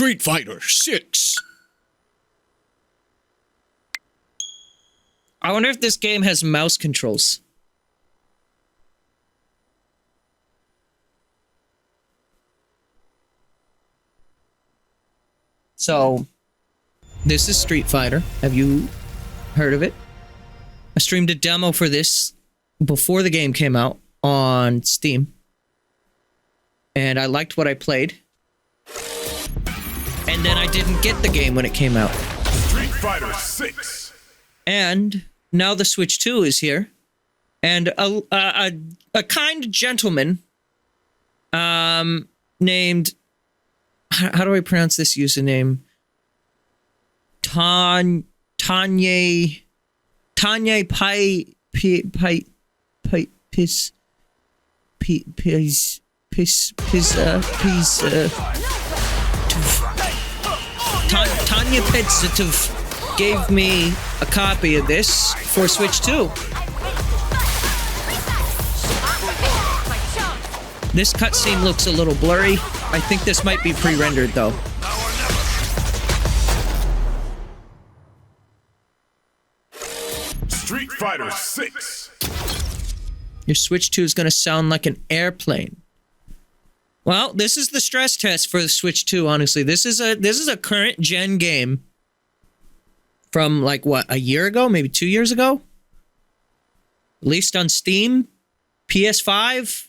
Street Fighter 6. I wonder if this game has mouse controls. So, this is Street Fighter. Have you heard of it? I streamed a demo for this before the game came out on Steam. And I liked what I played. And then I didn't get the game when it came out. Street Fighter 6. And now the Switch 2 is here. And a kind gentleman named... How do I pronounce this username? Tanya Tanya Pizzatov gave me a copy of this for Switch 2. This cutscene looks a little blurry. I think this might be pre-rendered though. Street Fighter 6. Your Switch 2 is going to sound like an airplane. Well, this is the stress test for the Switch 2, honestly. This is a current gen game from like what, a year ago, maybe 2 years ago? Released on Steam, PS5,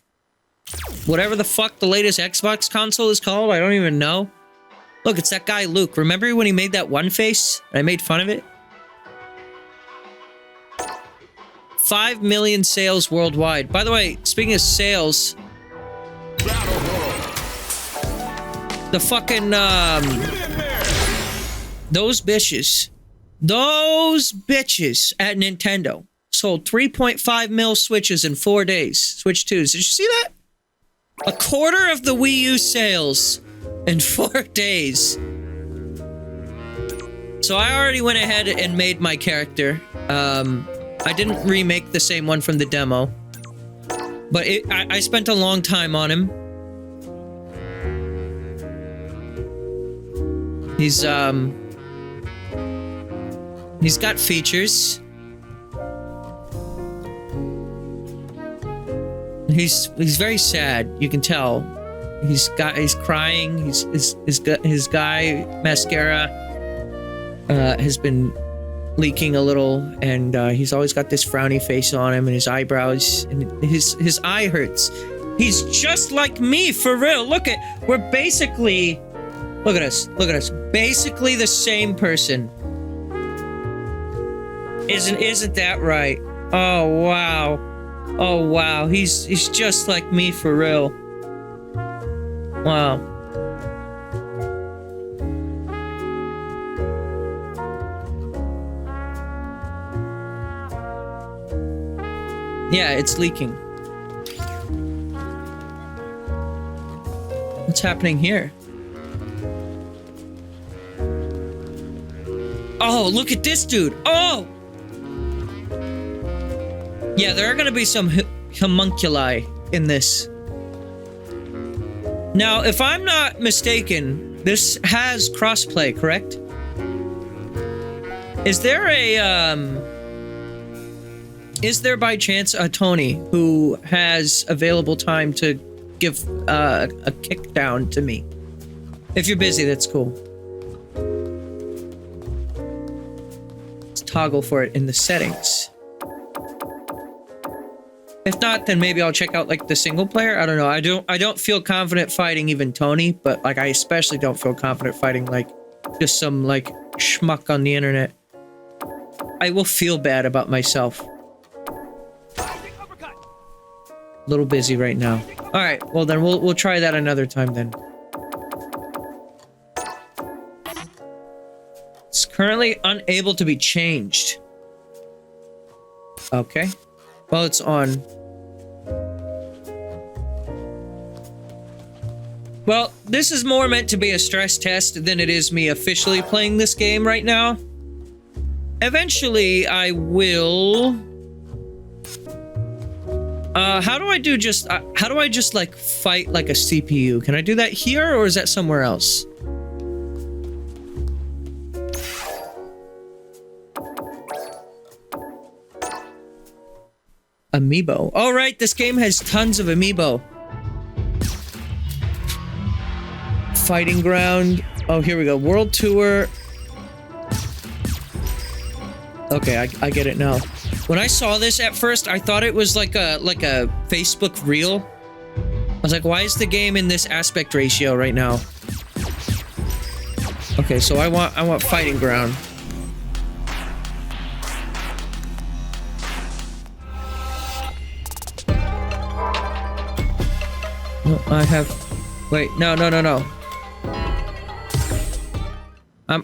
whatever the fuck the latest Xbox console is called, I don't even know. Look, it's that guy Luke. Remember when he made that one face? And I made fun of it? 5 million sales worldwide. By the way, speaking of sales, the fucking, those bitches at Nintendo sold 3.5 mil Switches in 4 days. Switch 2s. Did you see that? A quarter of the Wii U sales in 4 days. So I already went ahead and made my character. I didn't remake the same one from the demo. But I spent a long time on him. He's got features. He's very sad, you can tell. He's crying. His guy mascara has been leaking a little, and he's always got this frowny face on him, and his eyebrows, and his eye hurts. He's just like me, for real. We're basically, look at us, basically the same person. Isn't that right? Oh wow, he's just like me, for real. Wow. Yeah, it's leaking. What's happening here? Oh, look at this dude. Oh! Yeah, there are gonna be some homunculi in this. Now, if I'm not mistaken, this has crossplay, correct? Is there by chance a Tony who has available time to give a kick down to me? If you're busy, that's cool. Let's toggle for it in the settings. If not, then maybe I'll check out like the single player. I don't know. I don't feel confident fighting even Tony, but like I especially don't feel confident fighting like just some like schmuck on the internet. I will feel bad about myself. A little busy right now. All right, well then we'll try that another time then. It's currently unable to be changed. Okay. Well, it's on. Well, this is more meant to be a stress test than it is me officially playing this game right now. Eventually, I will... how do I just like fight like a CPU? Can I do that here or is that somewhere else? Amiibo. All right, this game has tons of amiibo. Fighting Ground. Oh, here we go. World Tour. Okay, I get it now. When I saw this at first, I thought it was like a Facebook reel. I was like, why is the game in this aspect ratio right now? Okay, so I want Fighting Ground. No, I have. Wait, no.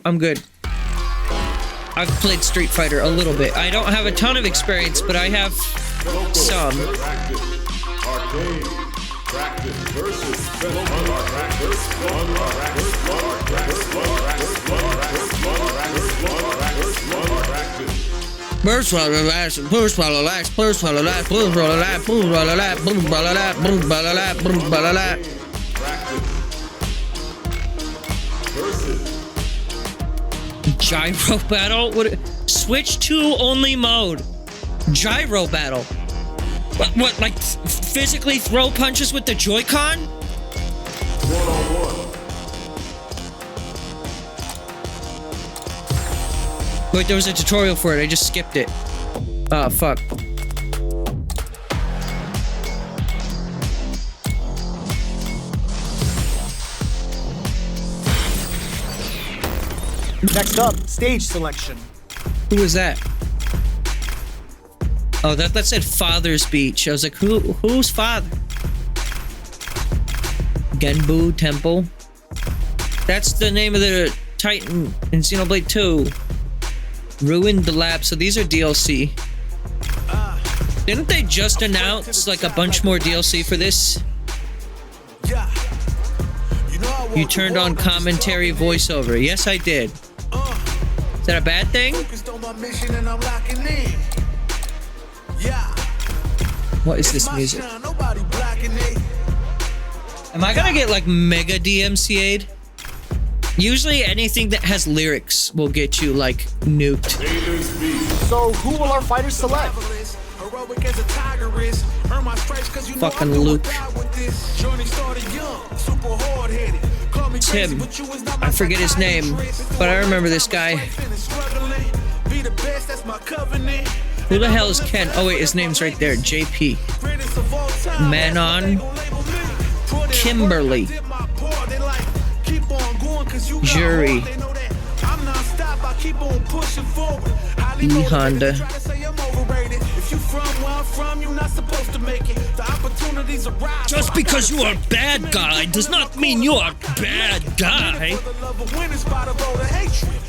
I'm good. I've played Street Fighter a little bit. I don't have a ton of experience, but I have some. Burst while the last, burst while the last, burst while the last, burst while the last, burst while the last, burst while the last, burst while the last, burst while the last. Gyro battle? What? Switch 2 only mode. Gyro battle. What? Like physically throw punches with the Joy-Con? Wait, there was a tutorial for it. I just skipped it. Oh, fuck. Next up, stage selection. Who was that? Oh, that said Father's Beach. I was like, who's father? Genbu Temple. That's the name of the Titan in Xenoblade 2. Ruined the Lab. So these are DLC. Didn't they just announce like a bunch more DLC for this? You turned on commentary voiceover. Yes, I did. Is that a bad thing? What is this music? Am I gonna get like mega DMCA'd? Usually anything that has lyrics will get you like nuked. So who will our fighters select? Fucking Luke. Tim. I forget his name, but I remember this guy. Who the hell is Ken? Oh wait, his name's right there. JP. Manon. Kimberly. Jury. E Honda. Just because you are a bad guy does not mean you are a bad guy.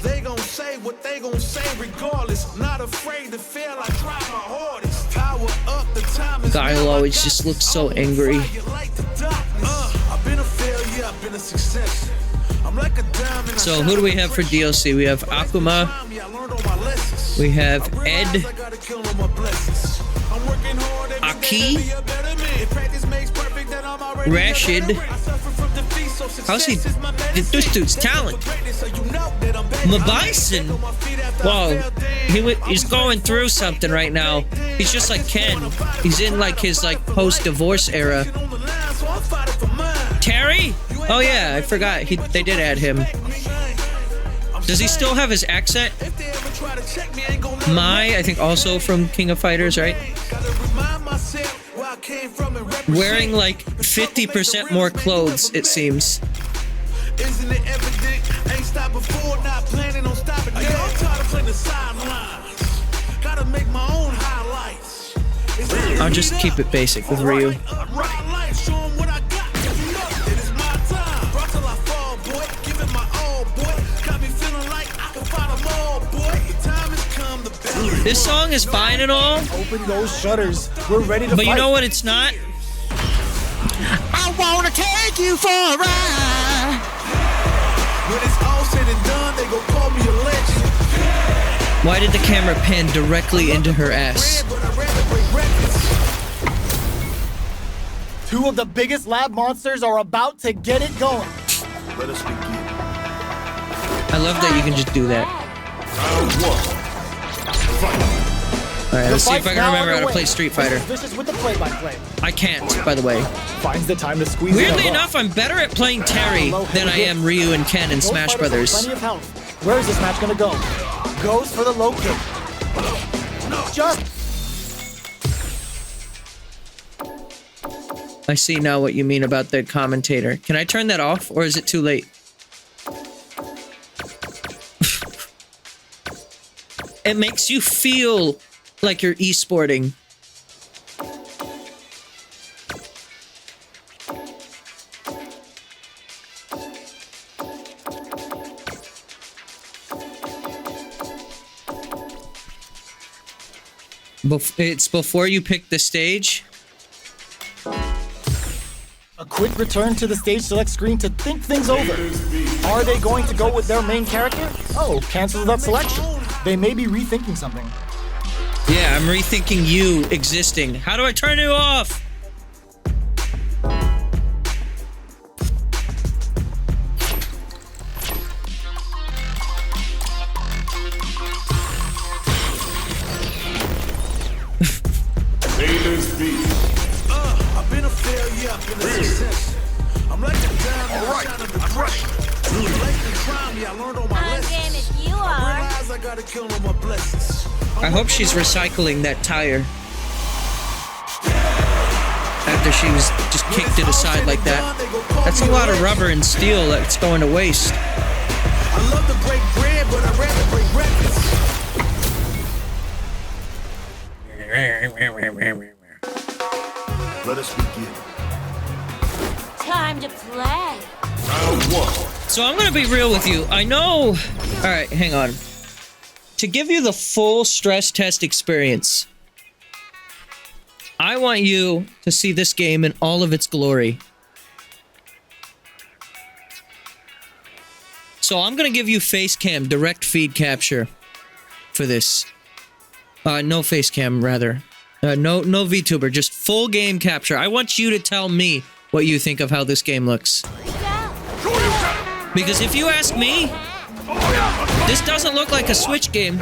They gon' say what they gon' say regardless. Not afraid to fail, I try my hardest. Power up, the time is guy will always just look so angry. I've been a failure, I've been a success. So who do we have for DLC? We have Akuma. We have Ed. Aki. Rashid. How's he? This dude's talent. Mabison. Whoa. He's going through something right now. He's just like Ken. He's in like his like post-divorce era. Terry? Oh yeah, I forgot. They did add him. Does he still have his accent? Mai, I think also from King of Fighters, right? Wearing like 50% more clothes, it seems. Isn't it evident? Ain't stopped before, not planning on stopping. I'm tired of playing the sidelines. Gotta make my own highlights. I'll just keep it basic with Ryu. This song is fine and all. Open those shutters. We're ready to fight. But you know what it's not? I wanna take you for a ride. When it's all said and done, they gon' call me a legend. Why did the camera pan directly into her ass? Two of the biggest lab monsters are about to get it going. Let us begin. I love that you can just do that. Round 1. Fight. Alright, let's see if I fight's can now remember how to underway. play Street Fighter. This is with the play-by-play. I can't, by the way. Finds the time to squeeze Weirdly in a enough, I'm better at playing Terry than I am Ryu and Ken in Both Smash fighters have Brothers. Plenty of health. Where is this match gonna go? Goes for the low kick. Just I see now what you mean about the commentator. Can I turn that off, or is it too late? It makes you feel like you're esporting. It's before you pick the stage. a quick return to the stage select screen to think things over. Are they going to go with their main character? Oh, cancel that selection. They may be rethinking something. Yeah, I'm rethinking you existing. How do I turn you off? I've been a failure, I've been a success. I'm like a diamond, I shine under pressure. Late and try me, I learned all my I'm game lessons. if you I are. realize I gotta kill all my blessings. I hope she's recycling that tire. After she was just kicked it aside like that. That's a lot of rubber and steel that's going to waste. I love to break bread, but I'd rather break records. Let us begin. Time to play. Round one. So I'm gonna be real with you. I know. Alright, hang on. To give you the full stress test experience, I want you to see this game in all of its glory. So I'm gonna give you face cam, direct feed capture for this. No face cam, rather. No VTuber, just full game capture. I want you to tell me what you think of how this game looks. Because if you ask me, this doesn't look like a Switch game.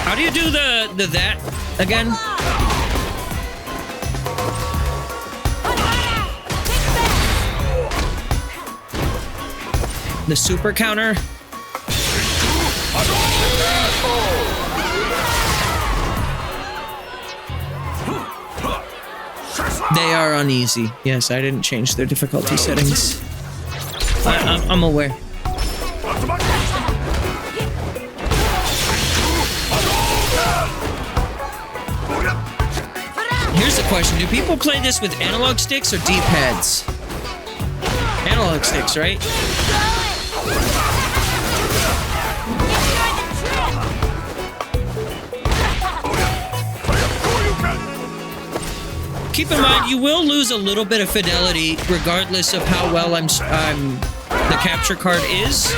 How do you do the that again? The super counter? They are uneasy. Yes, I didn't change their difficulty settings. I'm aware. Here's the question. Do people play this with analog sticks or D-pads? Analog sticks, right? Keep in mind, you will lose a little bit of fidelity regardless of how well the capture card is,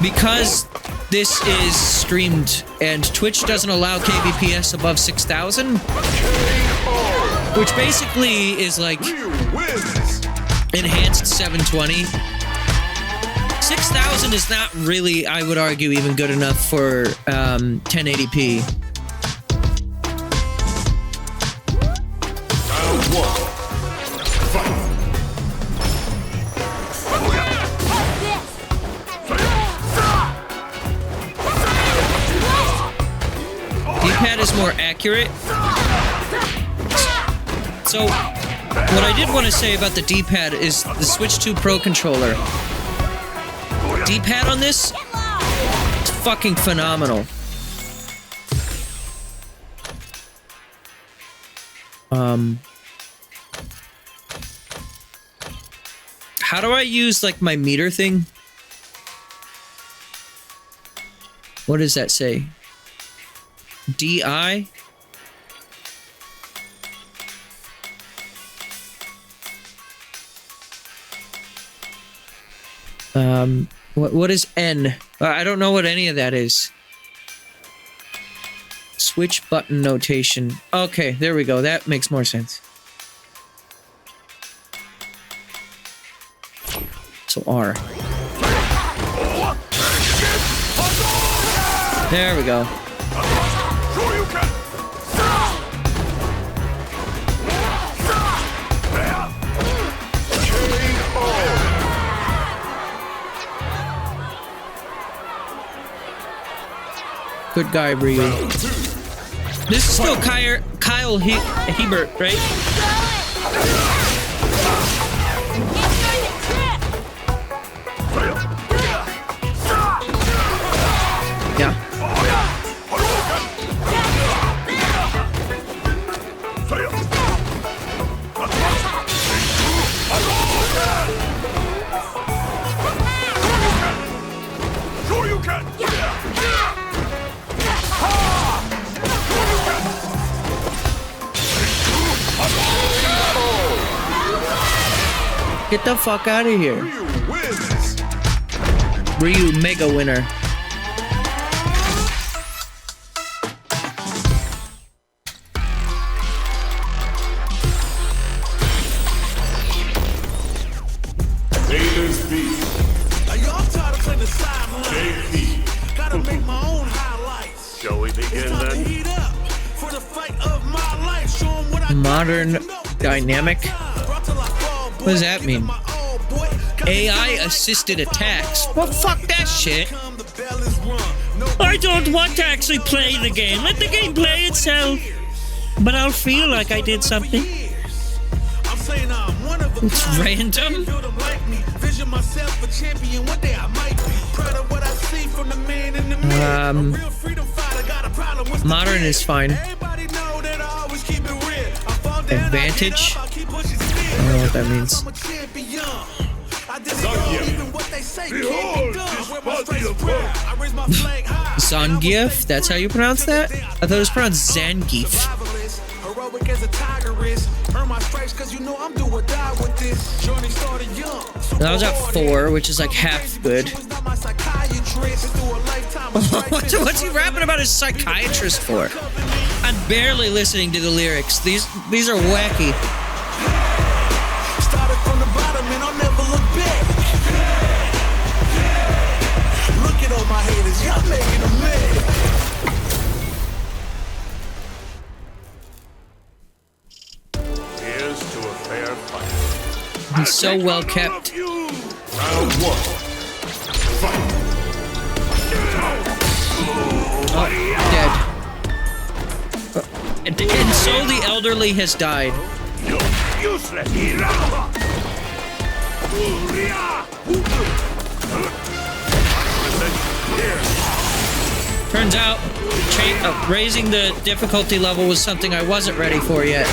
because this is streamed and Twitch doesn't allow kbps above 6,000, which basically is like enhanced 720. 6,000 is not really, I would argue, even good enough for 1080p. D-pad is more accurate. So, what I did want to say about the D-pad is the Switch 2 Pro controller. D-pad on this is fucking phenomenal. How do I use, like, my meter thing? What does that say? DI? What is N? I don't know what any of that is. Switch button notation. Okay, there we go. That makes more sense. So R. There we go. Good guy, Ryu. This is still Kyle Hebert, right? Yeah. Get the fuck out of here. Ryu mega winner. Gotta make my own highlights. Shall we begin then? Heat up for the fight of my life. Show 'em what I Modern dynamic. What does that mean? AI assisted attacks. Well, fuck that shit. I don't want to actually play the game. Let the game play itself. But I'll feel like I did something. It's random. Modern is fine. Advantage? I don't know what that means. Zangief? That's how you pronounce that? I thought it was pronounced Zangief. That was at 4, which is like half good. What's he rapping about his psychiatrist for? I'm barely listening to the lyrics. These are wacky. Started from the bottom and I'll never look back. Look at all my haters, y'all making them mad. Here's to a fair fight. He's so well kept. Round 1. Fight. Oh, dead. And so the elderly has died. Useless. Turns out, raising the difficulty level was something I wasn't ready for yet.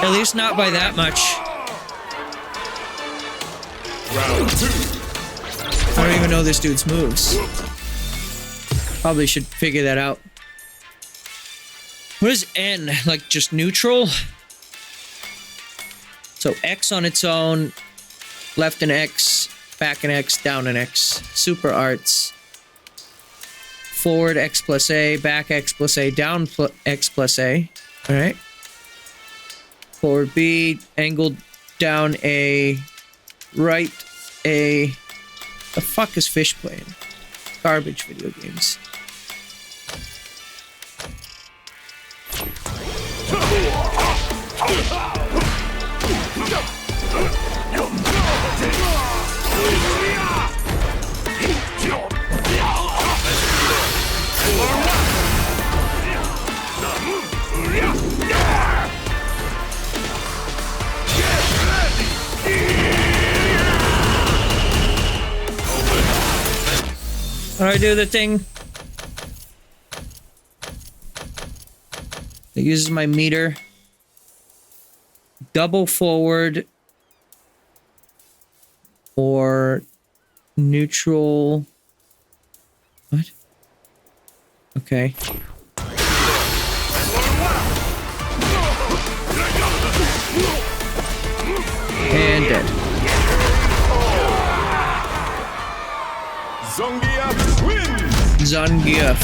At least not by that much. Round 2. I don't even know this dude's moves. Probably should figure that out. What is N? Like just neutral? So X on its own, left an X, back an X, down an X. Super arts. Forward X plus A, back X plus A, down X plus A. Alright. Forward B, angled down A, right A. The fuck is Fish playing? Garbage video games. How do I do the thing? It uses my meter. Double forward. Or neutral. What? Okay. And dead. Zangief wins. Zangief.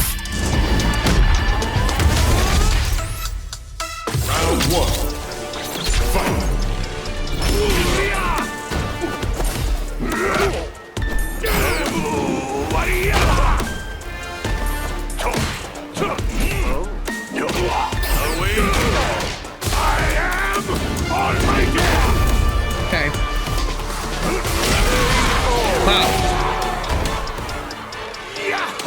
Round 1. Fight. Okay. Wow.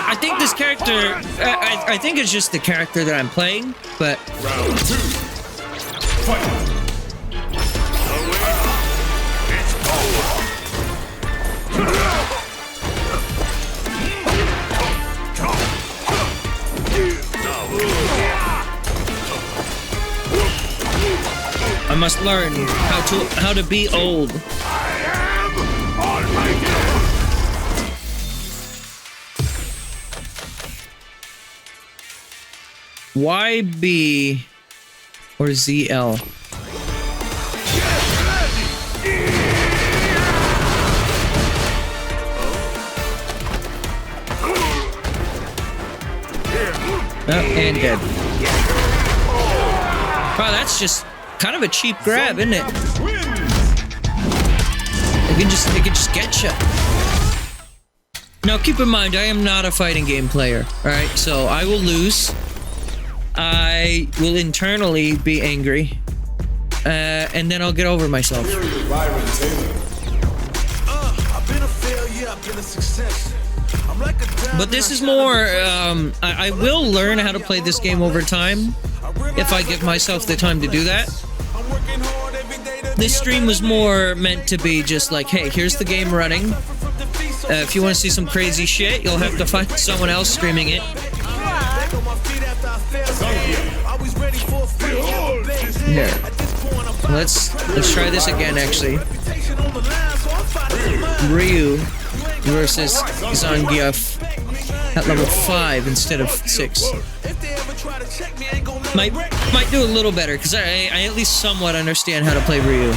I think this character, I think it's just the character that I'm playing, but Round 2. Fight. It's I must learn how to be old. YB or ZL? Oh, and dead. Wow, that's just kind of a cheap grab, isn't it? It can just get you. Now, keep in mind, I am not a fighting game player. All right, so I will lose. I will internally be angry, and then I'll get over myself. I've been a failure, I've been a success. I'm like a diamond, But this is more. I will learn how to play this game over time if I give myself the time to do that. I'm working hard every day to This stream was more meant to be just like, hey, here's the game running. If you want to see some crazy shit, you'll have to find someone else streaming it. Here. Let's try this again, actually. Ryu versus Zangief at level 5 instead of 6. Might do a little better, because I at least somewhat understand how to play Ryu.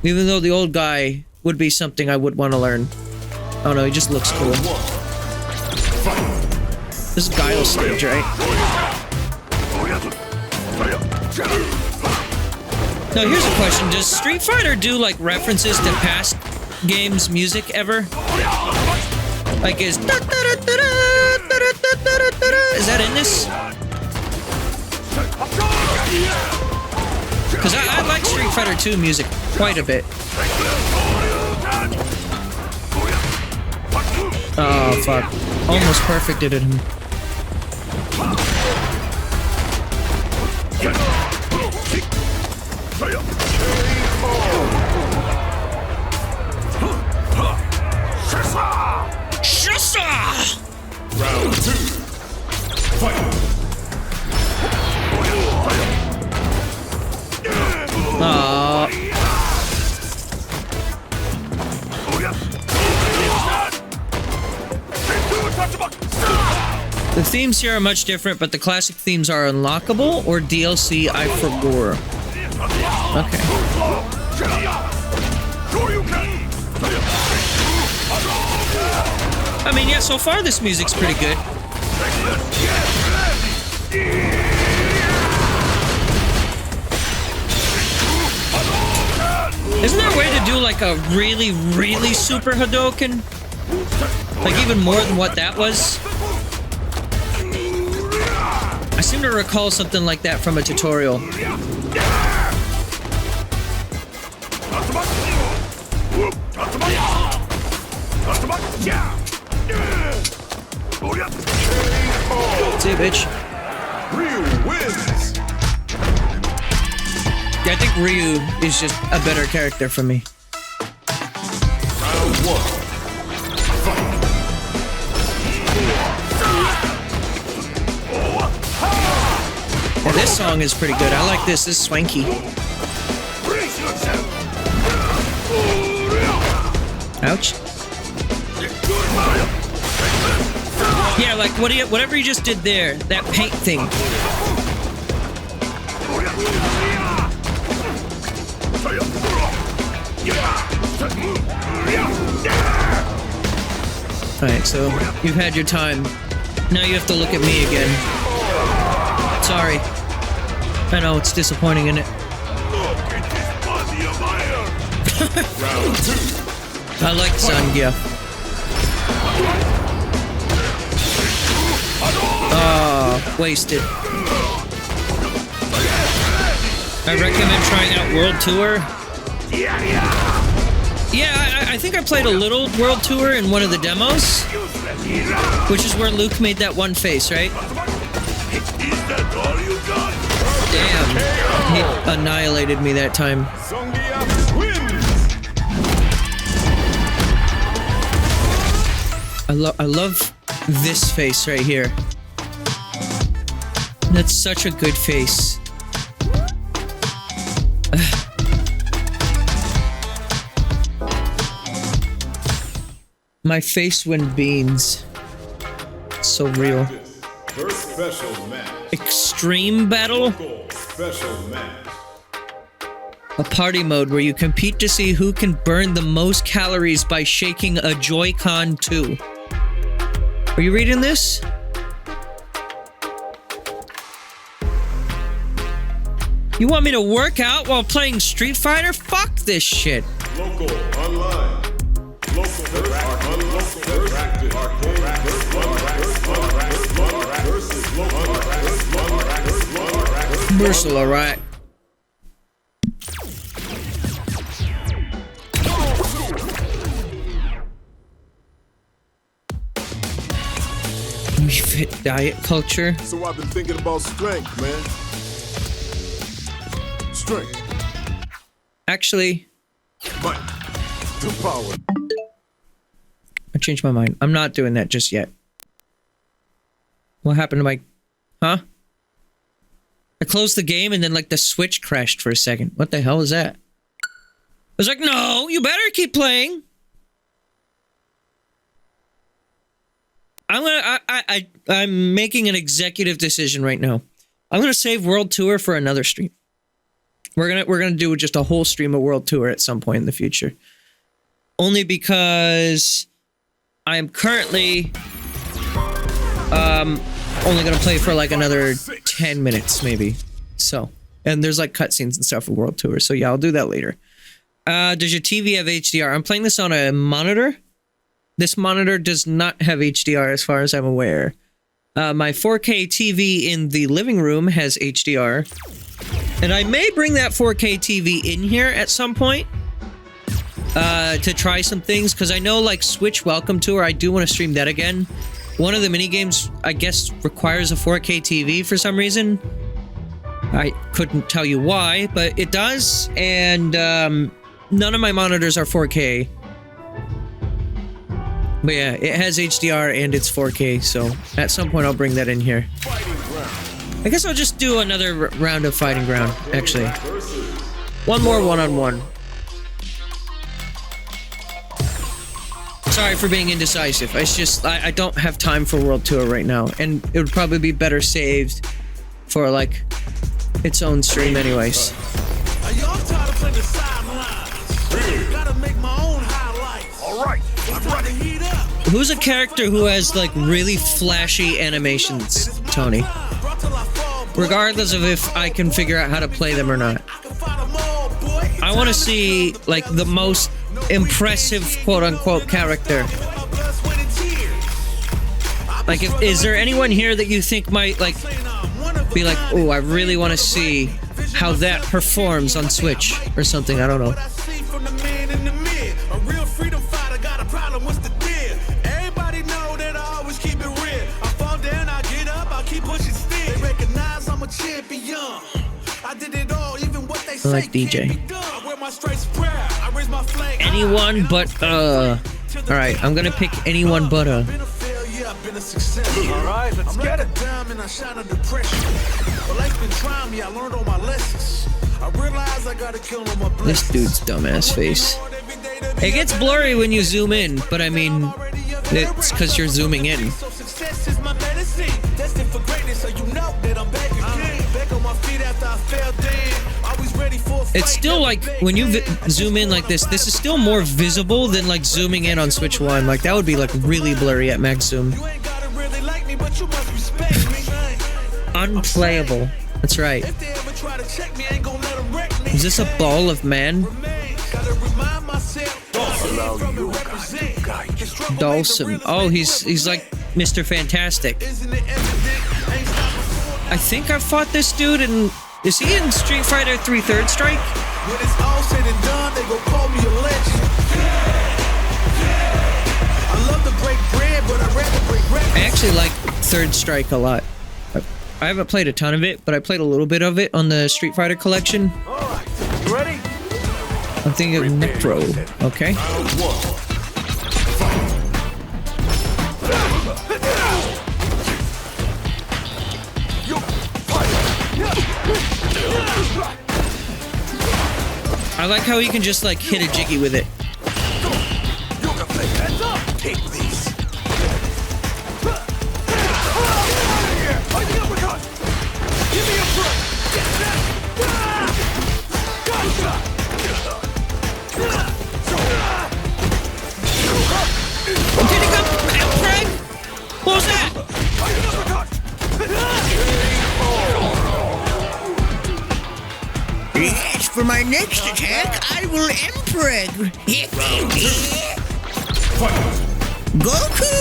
Even though the old guy would be something I would want to learn. Oh no, he just looks cool. This is Guile stage, right? Now here's a question. Does Street Fighter do like references to past games' music ever? Like is that in this? Because I like Street Fighter 2 music quite a bit. Oh, fuck. Almost perfected him. Shissa! Round 2. Fight. The themes here are much different, but the classic themes are unlockable or DLC I forgot. Okay. I mean, yeah, so far this music's pretty good. Isn't there a way to do like a really, really super Hadouken? Like even more than what that was? I seem to recall something like that from a tutorial. See you, bitch. Ryu wins. Yeah, I think Ryu is just a better character for me. Round 1. Yeah, this song is pretty good. I like this. This is swanky. Ouch. Yeah, like whatever you just did there, that paint thing. Alright, so you've had your time. Now you have to look at me again. Sorry. I know, it's disappointing, isn't it? Round 2. I like Sangya. Oh, wasted. I recommend trying out World Tour. Yeah, I think I played a little World Tour in one of the demos, which is where Luke made that one face, right? Damn, he annihilated me that time. Sangya wins. I love this face right here. That's such a good face. My face when beans. So real. First special match. Extreme battle? Special match. A party mode where you compete to see who can burn the most calories by shaking a Joy-Con 2. Are you reading this? You want me to work out while playing Street Fighter? Fuck this shit. Local online. Local Mercil, alright. We fit diet culture. So I've been thinking about strength, man. Strength. Actually, Might. To power. I changed my mind. I'm not doing that just yet. What happened to my... Huh? I closed the game and then like the switch crashed for a second. What the hell is that? I was like, no, you better keep playing. I'm making an executive decision right now. I'm gonna save World Tour for another stream. We're gonna do just a whole stream of World Tour at some point in the future. Only because I am currently only gonna play for like another 10 minutes maybe. So, and there's like cutscenes and stuff for World Tour. So yeah, I'll do that later. Does your TV have HDR? I'm playing this on a monitor. This monitor does not have HDR as far as I'm aware. My 4K TV in the living room has HDR. And I may bring that 4K TV in here at some point to try some things, because I know like Switch Welcome Tour, I do want to stream that again. One of the minigames, I guess, requires a 4K TV for some reason. I couldn't tell you why, but it does, and none of my monitors are 4K. But yeah, it has HDR and it's 4K, so at some point I'll bring that in here. I guess I'll just do another round of Fighting Ground, actually. One more one-on-one. Sorry for being indecisive. It's just, I don't have time for World Tour right now, and it would probably be better saved for, like, its own stream anyways. Who's a character who has, like, really flashy animations, Tony? Regardless of if I can figure out how to play them or not. I want to see, like, the most impressive quote-unquote character. Like, is there anyone here that you think might, like, be like, oh, I really want to see how that performs on Switch or something? I don't know. I like DJ. Anyone but, alright, I'm gonna pick anyone but, Alright, let's get it. This dude's dumbass face. It gets blurry when you zoom in, but I mean, it's because you're zooming in. It's still like when you zoom in like this is still more visible than like zooming in on Switch 1. Like that would be like really blurry at max zoom. Unplayable. That's right. Is this a ball of man? Dawson. Oh, he's like Mr. Fantastic. I think I've fought this dude in... Is he in Street Fighter 3 Third Strike? When it's all said and done, they gon' call me a legend. I love to break bread, but I'd rather break bread. I actually like Third Strike a lot. I haven't played a ton of it, but I played a little bit of it on the Street Fighter collection. Alright, you ready? I'm thinking of Necro. Okay. I like how you can just like hit a jiggy with it. Take these. Give me a break. Did he come out, Craig? What was that? Yes, for my next attack, I will Emperor. Goku!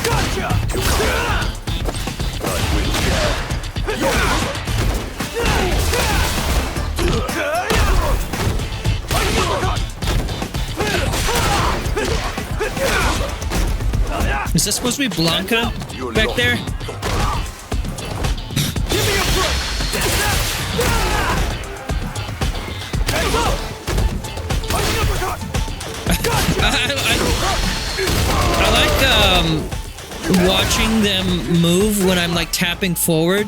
Gotcha! Is this supposed to be Blanca back there? I like watching them move when I'm like tapping forward.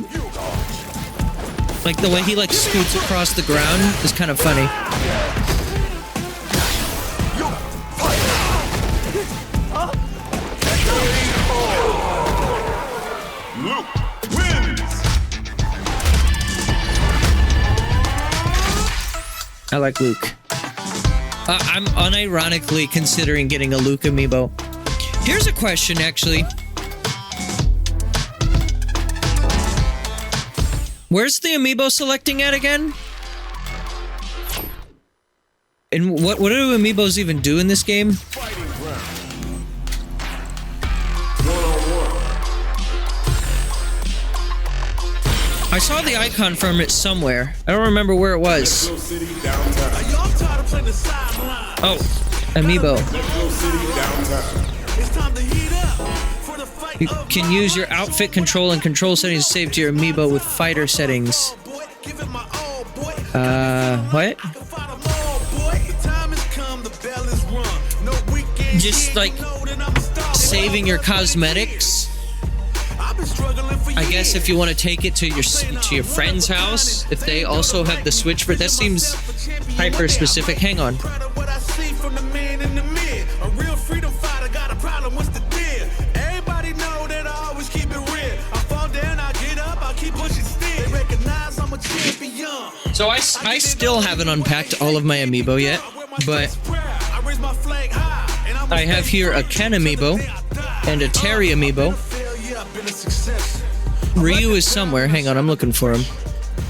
Like the way he like scoots across the ground is kind of funny. Luke wins. I like Luke. I'm unironically considering getting a Luke amiibo. Here's a question, actually. Where's the amiibo selecting at again? And what do amiibos even do in this game? Fighting round. 1-on-1. I saw the icon from it somewhere. I don't remember where it was. Metro City downtown. Y'all tired of playing the sideline. Oh, amiibo. Metro City downtown. It's time to heat up for the fight. You can use your outfit control and control settings to save to your amiibo with fighter settings. What? Just like saving your cosmetics. I guess if you want to take it to your friend's house, if they also have the Switch for that seems hyper specific. Hang on. So I still haven't unpacked all of my amiibo yet, but I have here a Ken amiibo and a Terry amiibo. Ryu is somewhere. Hang on, I'm looking for him.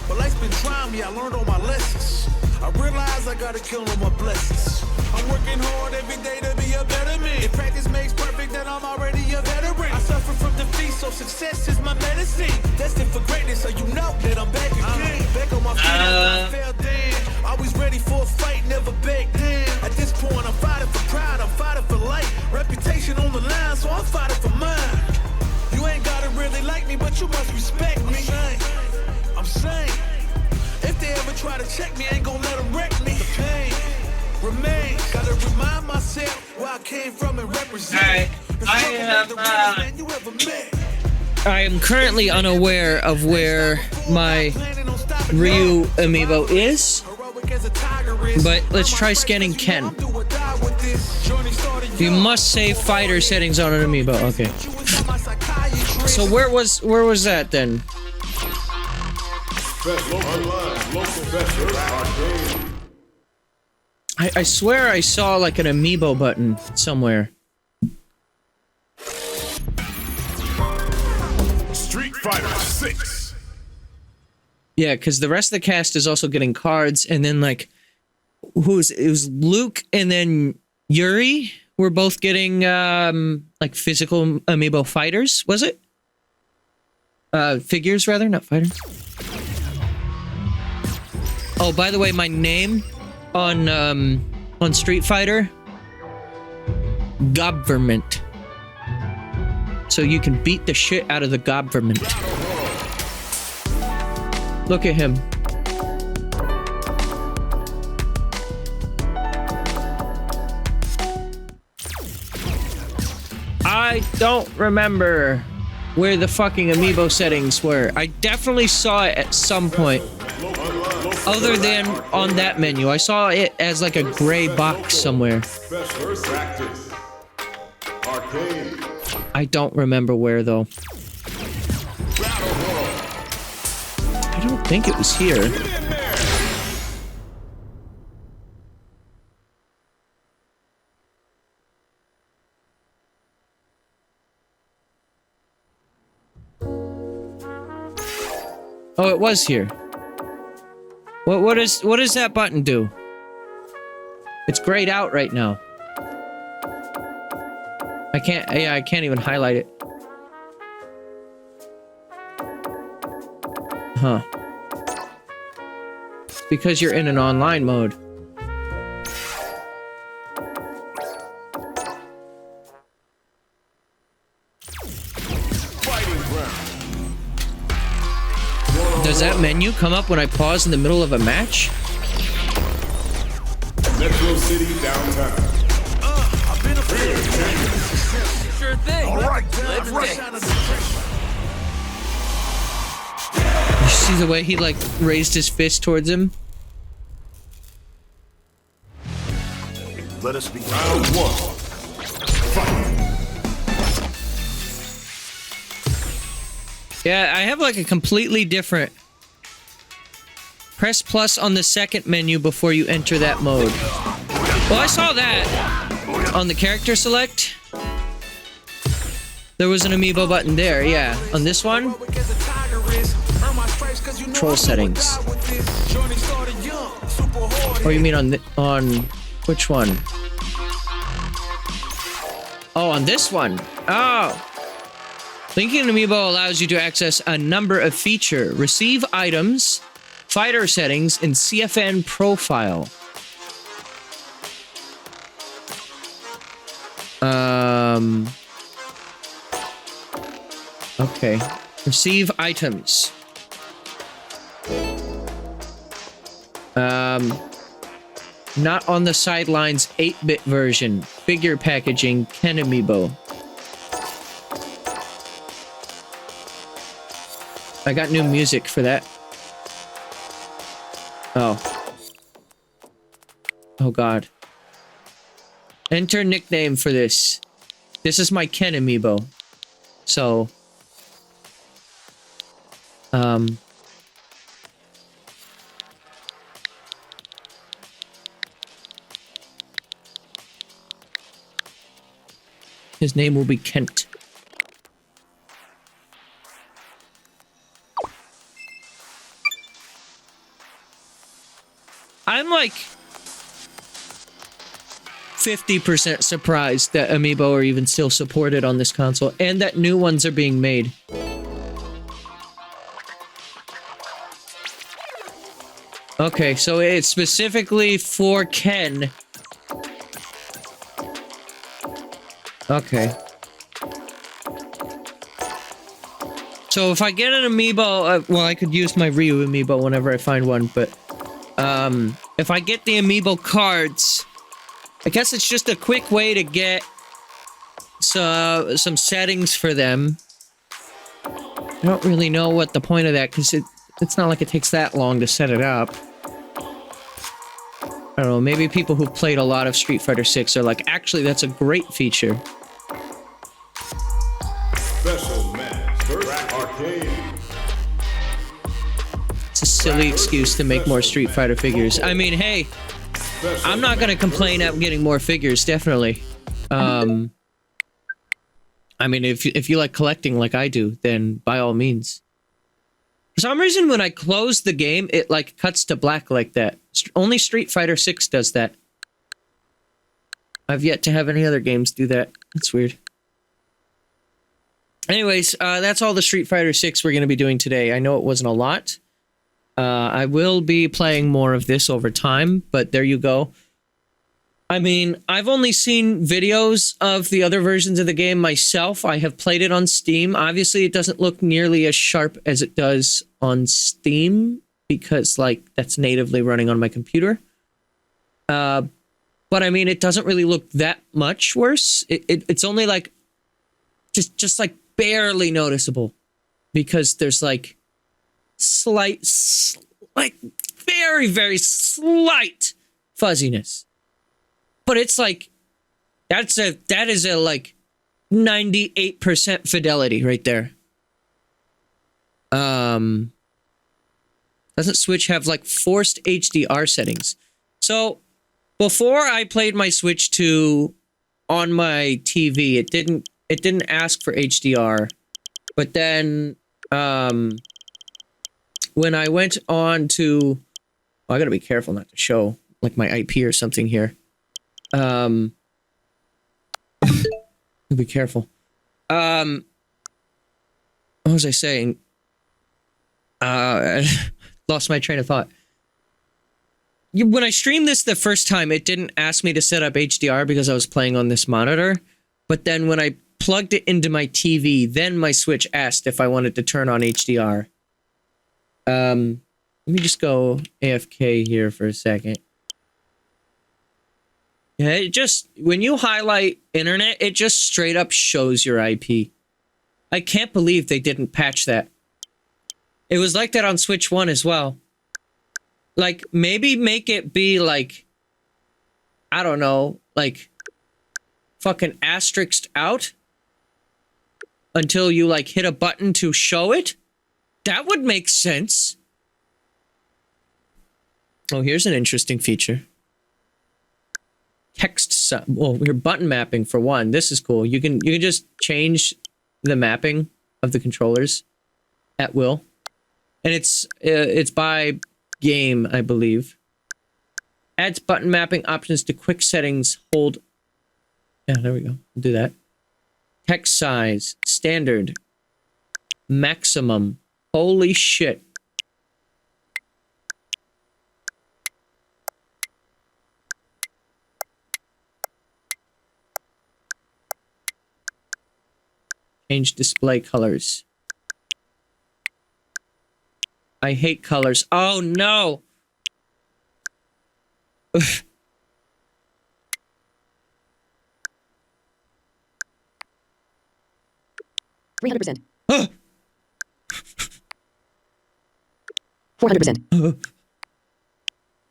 But life's been trying me, I learned all my lessons. I realize I gotta kill all my blessings. I'm working hard every day to be a better man. If practice makes perfect, then I'm already a veteran. I suffer from defeat, so success is my medicine. Destined for greatness, so you know that I'm back again. Back on my feet, I fell down. Always ready for a fight, never back down. At this point, I'm fighting for pride, I'm fighting for life. Reputation on the line, so I'm fighting for mine. You ain't gotta really like me, but you must respect me. I'm saying, if they ever try to check me, I ain't gonna let them wreck me. The pain remains. Gotta remind myself where I came from and represent. I am currently unaware of where my Ryu amiibo is, but let's try scanning Ken. You must save fighter settings on an amiibo. Okay. So where was that then? Special online. Local special arcade. I swear I saw like an amiibo button somewhere. Street Fighter 6. Yeah, because the rest of the cast is also getting cards, and then like, it was Luke and then Yuri were both getting like physical amiibo fighters, was it? Figures rather, not fighters. Oh, by the way, my name on Street Fighter, Government. So you can beat the shit out of the government. Look at him. I don't remember where the fucking amiibo settings were. I definitely saw it at some point. Other than on that menu. I saw it as like a gray box somewhere. First practice. Arcade. I don't remember where though. I don't think it was here. Oh, it was here. What does that button do? It's grayed out right now. I can't even highlight it. Huh. It's because you're in an online mode. Does that menu come up when I pause in the middle of a match? Metro City downtown. I've been a Sure thing. All right, Let's right. You see the way he like raised his fist towards him? Let us begin. Round 1. Fight. Yeah, I have like a completely different... Press plus on the second menu before you enter that mode. Well, I saw that on the character select. There was an amiibo button there, yeah. On this one, control settings. Or you mean on which one? Oh, on this one. Oh. Linking an amiibo allows you to access a number of features. Receive items, fighter settings, and CFN profile. Okay. Receive items. Not on the sidelines 8-bit version. Figure packaging, Ken amiibo. I got new music for that. Oh. Oh god. Enter nickname for this. This is my Ken amiibo. So. His name will be Kent. I'm like 50% surprised that amiibo are even still supported on this console and that new ones are being made. Okay, so it's specifically for Ken. Okay. So if I get an amiibo, well, I could use my Ryu amiibo whenever I find one, but if I get the amiibo cards, I guess it's just a quick way to get some settings for them. I don't really know what the point of that, because it's not like it takes that long to set it up. I don't know, maybe people who played a lot of Street Fighter 6 are like, actually, that's a great feature. Special match. First arcade. It's a silly excuse to make more Street Fighter figures. I mean, hey, I'm not gonna complain at getting more figures, definitely. I mean, if you like collecting like I do, then by all means. For some reason, when I close the game, it like cuts to black like that. Only Street Fighter 6 does that. I've yet to have any other games do that. That's weird. Anyways, that's all the Street Fighter 6 we're going to be doing today. I know it wasn't a lot. I will be playing more of this over time, but there you go. I mean, I've only seen videos of the other versions of the game myself. I have played it on Steam. Obviously, it doesn't look nearly as sharp as it does on Steam because, like, that's natively running on my computer. But, I mean, it doesn't really look that much worse. It's only, like, just like, barely noticeable because there's, like, very, very slight fuzziness. But it's like, that is a like 98% fidelity right there. Doesn't Switch have like forced HDR settings? So before I played my Switch 2 on my TV, it didn't ask for HDR. But then when I went on to, well, I gotta be careful not to show like my IP or something here. Be careful. What was I saying? Lost my train of thought. When I streamed this the first time, it didn't ask me to set up HDR because I was playing on this monitor. But then when I plugged it into my TV, then my Switch asked if I wanted to turn on HDR. Let me just go AFK here for a second. Yeah, it just, when you highlight internet, it just straight up shows your IP. I can't believe they didn't patch that. It was like that on Switch 1 as well. Like, maybe make it be like, I don't know, like, fucking asterisked out until you, like, hit a button to show it. That would make sense. Oh, here's an interesting feature. Well, your button mapping for one. This is cool. You can just change the mapping of the controllers at will, and it's by game, I believe. Adds button mapping options to quick settings. Hold. Yeah, there we go. Do that. Text size, standard, maximum. Holy shit. Change display colors. I hate colors. Oh no! 300%. 400%.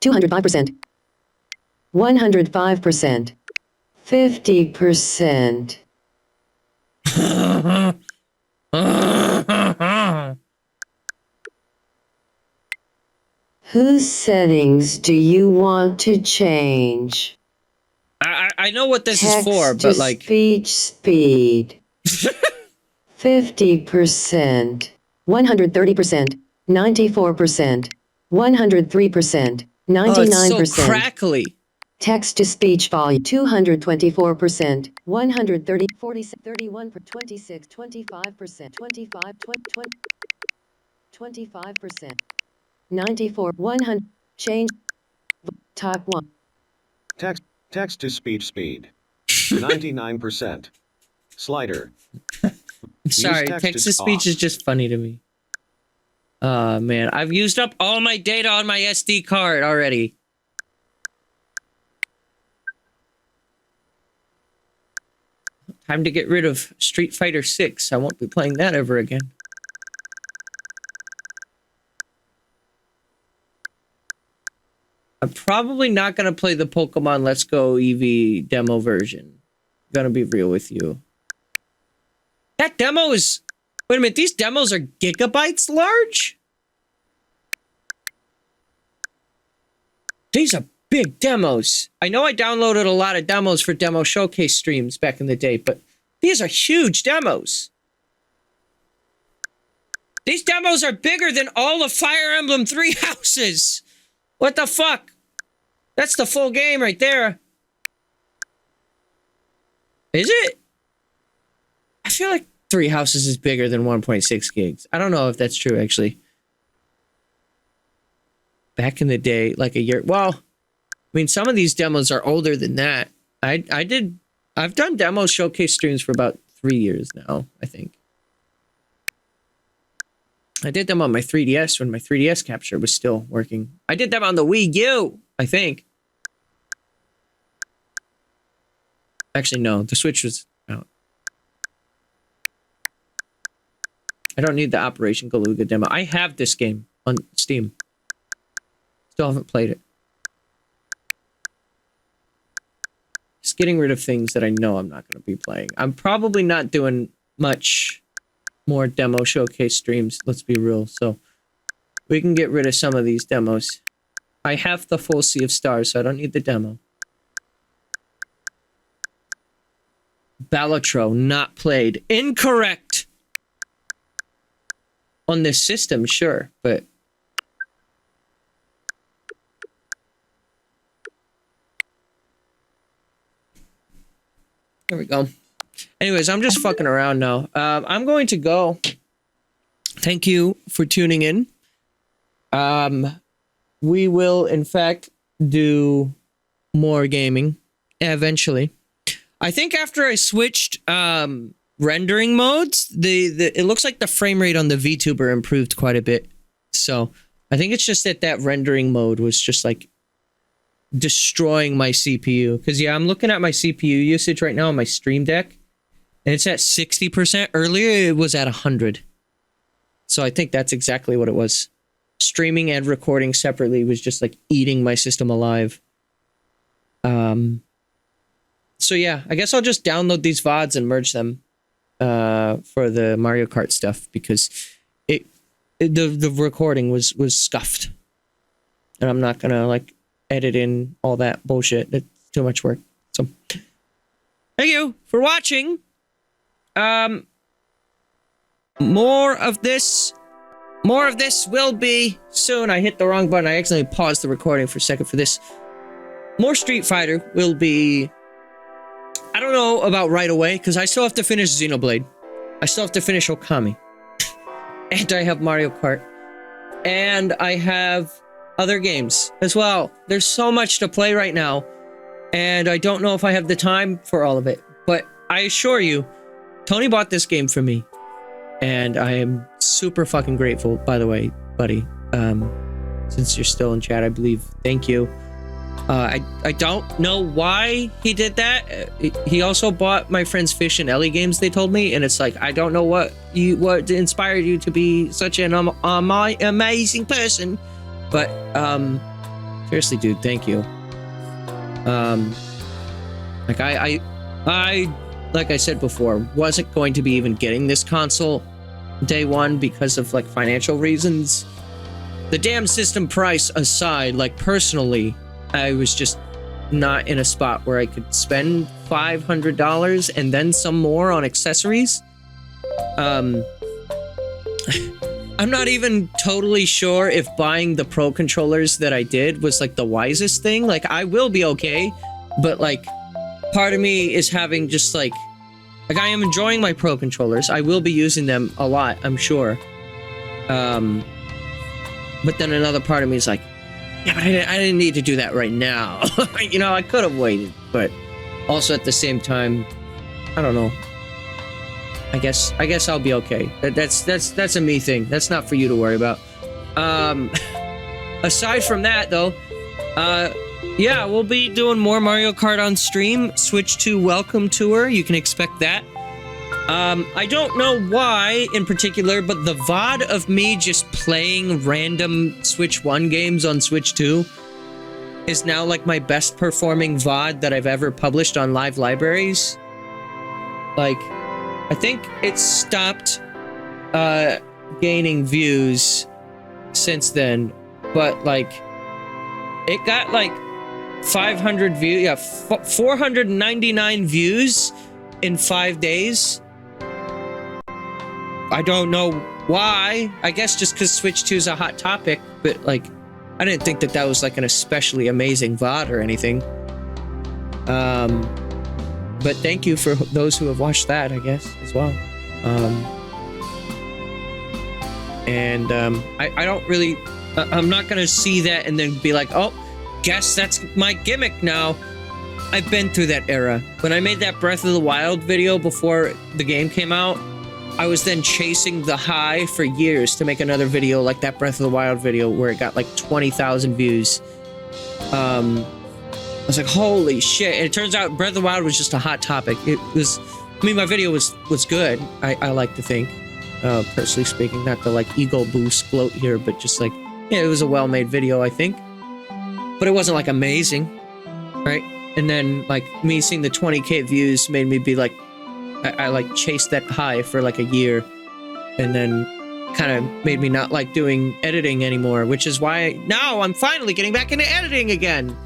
205%. 105%. 50%. Whose settings do you want to change? I know what this is for, but Text to like speech speed. 50%. 130%. 94%. 103%. 99%. oh, it's so crackly. Text to speech volume 224%, 130, 40, 31, 26, 25%, 25, 25%, 94, 100, change, type 1. Text to speech speed 99%. Slider. I'm sorry, text to speech is just funny to me. Man, I've used up all my data on my SD card already. Time to get rid of Street Fighter 6. I won't be playing that ever again. I'm probably not going to play the Pokemon Let's Go Eevee demo version. Gonna be real with you. That demo is... Wait a minute, these demos are gigabytes large? These are big demos. I know I downloaded a lot of demos for demo showcase streams back in the day, but these are huge demos. These demos are bigger than all of Fire Emblem 3 houses. What the fuck? That's the full game right there. Is it? I feel like 3 houses is bigger than 1.6 gigs. I don't know if that's true, actually. Back in the day, like a year... Well, I mean, some of these demos are older than that. I've done demo showcase streams for about 3 years now, I think. I did them on my 3DS when my 3DS capture was still working. I did them on the Wii U, I think. Actually, no, the Switch was out. I don't need the Operation Galuga demo. I have this game on Steam. Still haven't played it. Just getting rid of things that I know I'm not going to be playing. I'm probably not doing much more demo showcase streams, let's be real. So we can get rid of some of these demos. I have the full Sea of Stars, so I don't need the demo. Balatro, not played. Incorrect! On this system, sure, but... There we go. Anyways, I'm just fucking around now. I'm going to go. Thank you for tuning in. We will, in fact, do more gaming eventually. I think after I switched rendering modes, it looks like the frame rate on the VTuber improved quite a bit. So I think it's just that rendering mode was just like destroying my CPU. Because yeah, I'm looking at my CPU usage right now on my Stream Deck, and it's at 60%. Earlier, it was at 100. So I think that's exactly what it was. Streaming and recording separately was just like eating my system alive. So yeah, I guess I'll just download these VODs and merge them for the Mario Kart stuff, because the recording was scuffed. And I'm not gonna like edit in all that bullshit. It's too much work. So thank you for watching. More of this will be soon. I hit the wrong button. I accidentally paused the recording for a second for this. More Street Fighter will be, I don't know about right away, because I still have to finish Xenoblade. I still have to finish Okami. And I have Mario Kart. And I have other games as well. There's so much to play right now. And I don't know if I have the time for all of it. But I assure you, Tony bought this game for me. And I am super fucking grateful, by the way, buddy. Since you're still in chat, I believe. Thank you. I don't know why he did that. He also bought my friend's Fish and Ellie games, they told me, and it's like, I don't know what inspired you to be such an amazing person, but seriously, dude, thank you. Like I like I said before, wasn't going to be even getting this console day one because of like financial reasons. The damn system price aside, like personally, I was just not in a spot where I could spend $500 and then some more on accessories. I'm not even totally sure if buying the Pro controllers that I did was like the wisest thing. Like, I will be okay, but like part of me is having just like I am enjoying my Pro controllers. I will be using them a lot, I'm sure. But then another part of me is like, yeah, but I didn't need to do that right now. You know, I could have waited, but also at the same time, I don't know. I guess I'll be okay. That's a me thing. That's not for you to worry about. Aside from that, though, yeah, we'll be doing more Mario Kart on stream. Switch to Welcome Tour. You can expect that. I don't know why in particular, but the VOD of me just playing random Switch 1 games on Switch 2 is now like my best performing VOD that I've ever published on Live Libraries. Like, I think it's stopped gaining views since then, but like It got like 500 views, yeah, 499 views in 5 days. I don't know why. I guess just because Switch 2 is a hot topic, but like, I didn't think that was like an especially amazing VOD or anything. But thank you for those who have watched that, I guess, as well. I don't really, I'm not gonna see that and then be like, oh, guess that's my gimmick now. I've been through that era. When I made that Breath of the Wild video before the game came out, I was then chasing the high for years to make another video like that Breath of the Wild video where it got like 20,000 views. I was like, holy shit. And it turns out Breath of the Wild was just a hot topic. It was, I mean, my video was good. I like to think, personally speaking, not the like ego boost gloat here, but just like, yeah, it was a well-made video, I think. But it wasn't like amazing, right? And then like me seeing the 20K views made me be like, I like chased that high for like a year, and then kind of made me not like doing editing anymore, which is why now I'm finally getting back into editing again.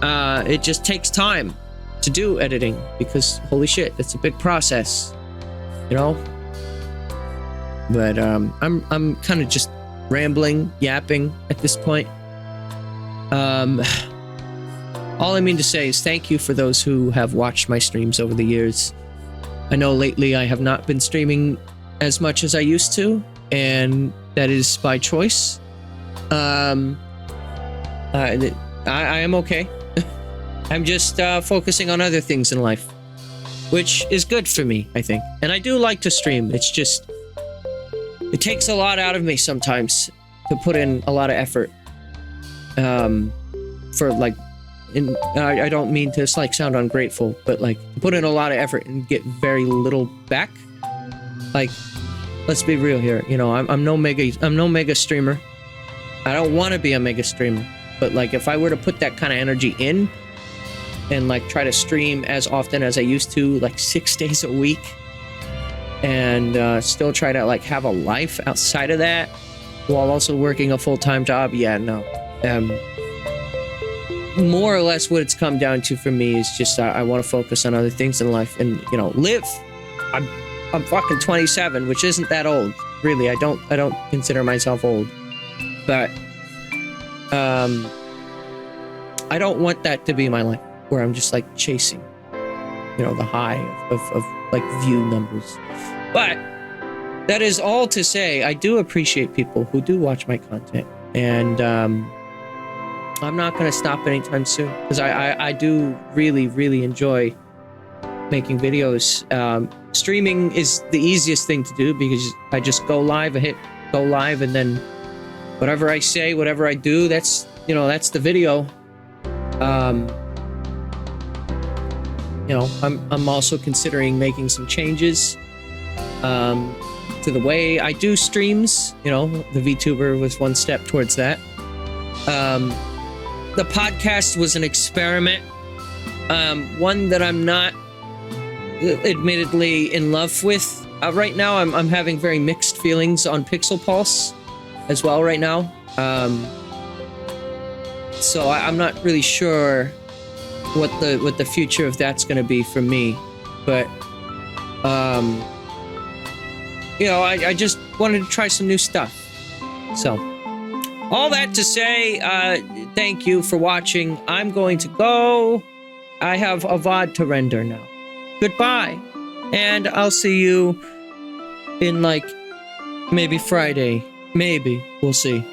It just takes time to do editing because holy shit, it's a big process, you know? But I'm kind of just rambling, yapping at this point. All I mean to say is thank you for those who have watched my streams over the years. I know lately I have not been streaming as much as I used to, and that is by choice. I am okay. I'm just focusing on other things in life, which is good for me, I think. And I do like to stream. It's just, it takes a lot out of me sometimes to put in a lot of effort. For like, I don't mean to like sound ungrateful, but like put in a lot of effort and get very little back. Like, let's be real here. You know, I'm no mega streamer. I don't want to be a mega streamer, but like if I were to put that kind of energy in and like try to stream as often as I used to, like 6 days a week, and still try to like have a life outside of that while also working a full-time job, yeah, no. More or less what it's come down to for me is just I want to focus on other things in life and, you know, live. I'm fucking 27, which isn't that old, really. I don't consider myself old, but I don't want that to be my life where I'm just like chasing, you know, the high of like view numbers. But that is all to say, I do appreciate people who do watch my content, and I'm not going to stop anytime soon because I do really enjoy making videos. Streaming is the easiest thing to do because I just go live, I hit go live, and then whatever I say, whatever I do, that's, you know, that's the video. You know, I'm also considering making some changes to the way I do streams. You know, the VTuber was one step towards that. The podcast was an experiment, one that I'm not admittedly in love with. Right now, I'm having very mixed feelings on Pixel Pulse as well right now. So I'm not really sure what the future of that's going to be for me. But, you know, I just wanted to try some new stuff. So, all that to say, thank you for watching. I'm going to go. I have a VOD to render now. Goodbye. And I'll see you in like maybe Friday. Maybe. We'll see.